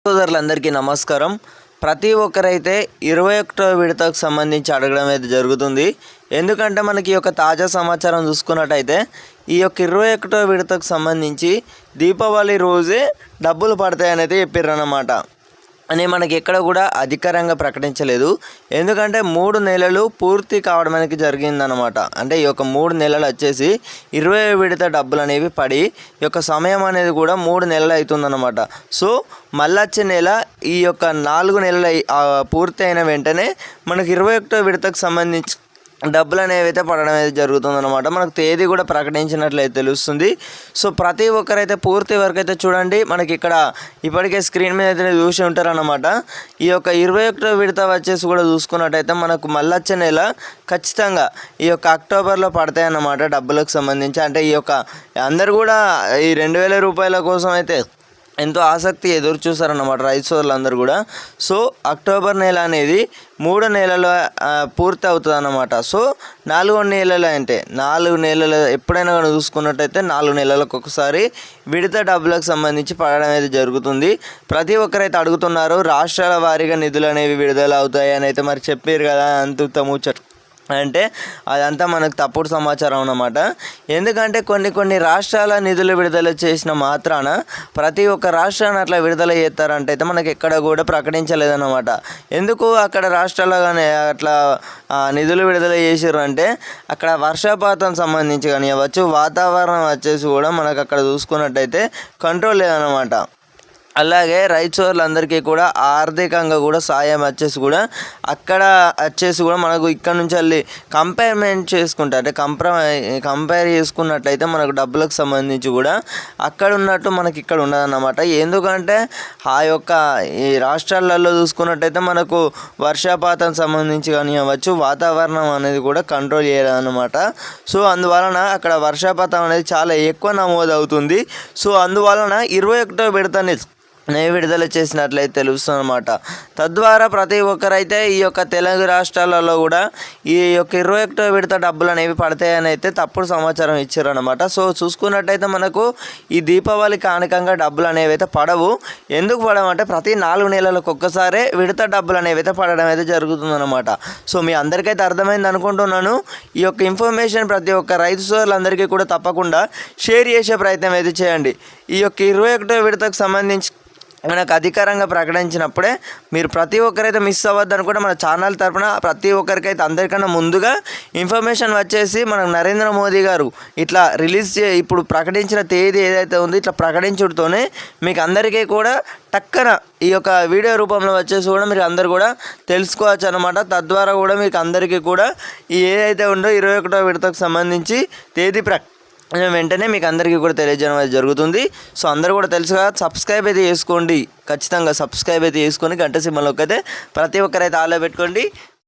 సోదరులందరికీ నమస్కారం. ప్రతి ఒక్కరైతే 21వ విడతకు సంబంధించి అడగడం అయితే జరుగుతుంది. ఎందుకంటే మనకి ఈ యొక్క తాజా సమాచారం చూసుకున్నట్టయితే ఈ యొక్క 21వ విడతకు సంబంధించి దీపావళి రోజే డబ్బులు పడతాయని అయితే చెప్పారన్నమాట. అని మనకి ఎక్కడ కూడా అధికారంగా ప్రకటించలేదు. ఎందుకంటే 3 నెలలు పూర్తి కావడం అనేది జరిగిందనమాట. అంటే ఈ యొక్క 3 నెలలు వచ్చేసి 20 విడత డబ్బులు అనేవి పడి ఈ యొక్క సమయం అనేది కూడా 3 నెలలు అవుతుందన్నమాట. సో మళ్ళొచ్చే నెల ఈ యొక్క 4 నెలలు పూర్తి అయిన వెంటనే మనకు 21వ విడతకు సంబంధించి డబ్బులు అనేవి అయితే పడడం అయితే జరుగుతుందన్నమాట. మనకు తేదీ కూడా ప్రకటించినట్లయితే తెలుస్తుంది. సో ప్రతి ఒక్కరైతే పూర్తి వరకు అయితే చూడండి. మనకి ఇక్కడ ఇప్పటికే స్క్రీన్ మీద అయితే చూసి ఉంటారన్నమాట. ఈ యొక్క 21వ విడత వచ్చేసి కూడా చూసుకున్నట్టయితే మనకు మళ్ళొచ్చే నెల ఖచ్చితంగా ఈ యొక్క అక్టోబర్లో పడతాయన్నమాట డబ్బులకు సంబంధించి. అంటే ఈ యొక్క అందరు కూడా ఈ 2000 రూపాయల కోసం అయితే ఎంతో ఆసక్తి ఎదురు చూస్తారన్నమాట రైతు సోదరులందరూ కూడా. సో అక్టోబర్ నెల అనేది 3 నెలలు పూర్తి అవుతుంది అన్నమాట. సో 4 నెలలు అంటే 4 నెలలు ఎప్పుడైనా కానీ చూసుకున్నట్టయితే 4 నెలలకు ఒకసారి విడత డబ్బులకు సంబంధించి పడడం అయితే జరుగుతుంది. ప్రతి ఒక్కరైతే అడుగుతున్నారు రాష్ట్రాల వారీగా నిధులు అనేవి విడుదల అవుతాయి అని అయితే మరి చెప్పారు కదా అంత ముచ్చట. అంటే అదంతా మనకు తప్పుడు సమాచారం అన్నమాట. ఎందుకంటే కొన్ని రాష్ట్రాల నిధులు విడుదల చేసిన మాత్రాన ప్రతి ఒక్క రాష్ట్రాన్ని అట్లా విడుదల చేస్తారంటే అయితే మనకి ఎక్కడ కూడా ప్రకటించలేదన్నమాట. ఎందుకు అక్కడ రాష్ట్రాల్లో కానీ అట్లా నిధులు విడుదల చేసారు అంటే అక్కడ వర్షపాతం సంబంధించి కానీ అవ్వచ్చు, వాతావరణం వచ్చేసి కూడా మనకు అక్కడ చూసుకున్నట్టయితే కంట్రోల్ లేదన్నమాట. అలాగే రైతు సోదరులందరికీ కూడా ఆర్థికంగా కూడా సాయం వచ్చేసి కూడా అక్కడ వచ్చేసి కూడా మనకు ఇక్కడ నుంచి వెళ్ళి కంపేర్మెంట్ చేసుకుంటే అంటే కంపేర్ చేసుకున్నట్లయితే మనకు డబ్బులకు సంబంధించి కూడా అక్కడ ఉన్నట్టు మనకి ఇక్కడ ఉండదన్నమాట. ఎందుకంటే ఆ యొక్క ఈ రాష్ట్రాలలో చూసుకున్నట్టయితే మనకు వర్షపాతం సంబంధించి కానీ అవ్వచ్చు, వాతావరణం అనేది కూడా కంట్రోల్ చేయలేదన్నమాట. సో అందువలన అక్కడ వర్షపాతం అనేది చాలా ఎక్కువ నమోదు అవుతుంది. సో అందువలన 21వ విడతని విడుదల చేసినట్లయితే తెలుస్తుంది అనమాట. తద్వారా ప్రతి ఒక్కరైతే ఈ యొక్క తెలుగు రాష్ట్రాలలో కూడా ఈ యొక్క 21వ విడత డబ్బులు అనేవి పడతాయని అయితే తప్పుడు సమాచారం ఇచ్చారనమాట. సో చూసుకున్నట్టయితే మనకు ఈ దీపావళి కానుకంగా డబ్బులు అనేవి అయితే పడవు. ఎందుకు పడమంటే ప్రతి 4 నెలలకు ఒక్కసారే విడత డబ్బులు అనేవి అయితే పడడం అయితే జరుగుతుందన్నమాట. సో మీ అందరికైతే అర్థమైంది అనుకుంటున్నాను. ఈ యొక్క ఇన్ఫర్మేషన్ ప్రతి ఒక్క రైతు సోదరులందరికీ కూడా తప్పకుండా షేర్ చేసే ప్రయత్నం అయితే చేయండి. ఈ యొక్క 21వ విడతకు సంబంధించి మనకు అధికారంగా ప్రకటించినప్పుడే మీరు ప్రతి ఒక్కరైతే మిస్ అవ్వద్దు అనుకుంటే మన ఛానల్ తరఫున ప్రతి ఒక్కరికైతే అందరికన్నా ముందుగా ఇన్ఫర్మేషన్ వచ్చేసి మనకు నరేంద్ర మోదీ గారు ఇట్లా ఇప్పుడు ప్రకటించిన తేదీ ఏదైతే ఉందో ఇట్లా ప్రకటించడంతోనే మీకు అందరికీ కూడా టక్కన ఈ యొక్క వీడియో రూపంలో వచ్చేసి కూడా మీరు అందరు కూడా తెలుసుకోవచ్చు అనమాట. తద్వారా కూడా మీకు అందరికీ కూడా ఈ ఏదైతే ఉందో 21వ విడతకు సంబంధించి తేదీ వెంటనే మీకు అందరికీ కూడా తెలియజేయడం అనేది జరుగుతుంది. సో అందరూ కూడా తెలుసుగా సబ్స్క్రైబ్ అయితే చేసుకోండి. ఖచ్చితంగా సబ్స్క్రైబ్ అయితే చేసుకొని గంట సింబల్లోకి అయితే ప్రతి ఒక్కరైతే ఆలో పెట్టుకోండి.